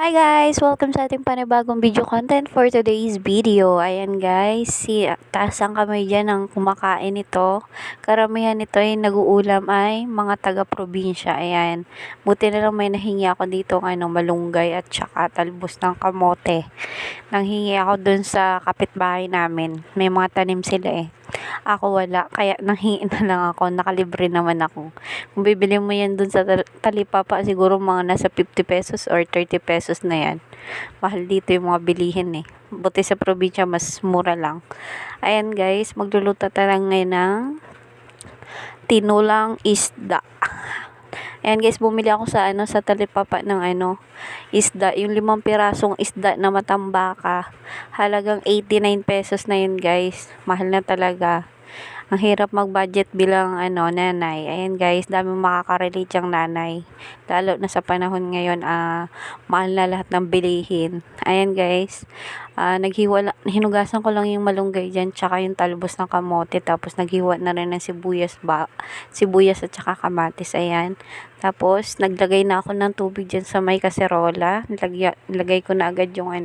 Hi guys! Welcome sa ating panibagong video content for today's video. Ayan guys, taas ang kamay dyan ng kumakain ito. Karamihan nito ay nag-uulam ay mga taga-probinsya. Ayan, buti na lang may nahingi ako dito ng malunggay at saka talbos ng kamote. Nanghingi ako dun sa kapitbahay namin. May mga tanim sila eh. Ako wala, kaya nanghingi na lang ako, nakalibre naman ako. Kung bibili mo yan dun sa talipapa, siguro mga nasa 50 pesos or 30 pesos na yan. Mahal dito yung mga bilihin eh. Buti sa probinsya, mas mura lang. Ayan guys, magluluto tayo ngayon ng tinulang isda. Ayan guys, bumili ako sa talipapa ng isda, yung 5 pirasong isda na matambaka. Halagang 89 pesos na yun guys. Mahal na talaga. Ang hirap mag-budget bilang nanay. Ayan guys, daming makaka-relate yung nanay. Lalo na sa panahon ngayon, mahal na lahat ng bilihin. Ayan guys, hinugasan ko lang yung malunggay dyan, tsaka yung talbos ng kamote. Tapos naghiwa na rin ng sibuyas at tsaka kamatis. Ayan. Tapos naglagay na ako ng tubig dyan sa may kaserola. Nilagay ko na agad yung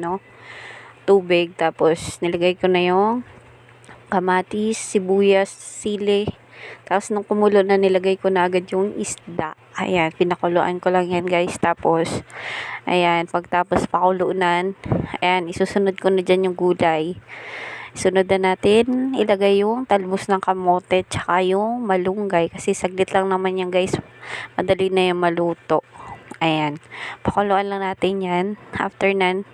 tubig. Tapos nilagay ko na yung kamatis, sibuyas, sili. Tapos nung kumulo na, nilagay ko na agad yung isda. Ayan, pinakuluan ko lang yan guys. Tapos, ayan, pagtapos pakuluan, ayan, isusunod ko na dyan yung gulay. Sunod na natin, ilagay yung talbos ng kamote, tsaka yung malunggay. Kasi saglit lang naman yan guys. Madali na yung maluto. Ayan, pakuluan lang natin yan. After nan,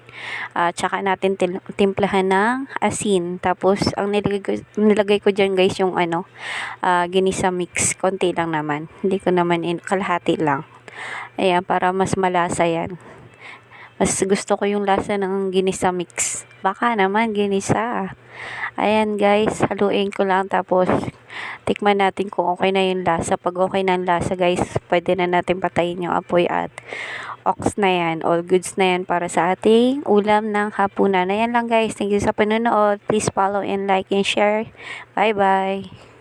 tsaka natin timplahan ng asin. Tapos, ang nilagay ko dyan guys yung ginisa mix. Konti lang naman. Hindi ko naman kalahati lang. Ayan, para mas malasa yan. Mas gusto ko yung lasa ng ginisa mix. Baka naman ginisa. Ayan guys, haluin ko lang. Tapos, tikman natin kung okay na yung lasa. Pag okay na yung lasa guys, pwede na natin patayin yung apoy at ox na yan. All goods na yan para sa ating ulam ng hapunan. Ayan lang guys. Thank you sa panonood. Please follow and like and share. Bye bye.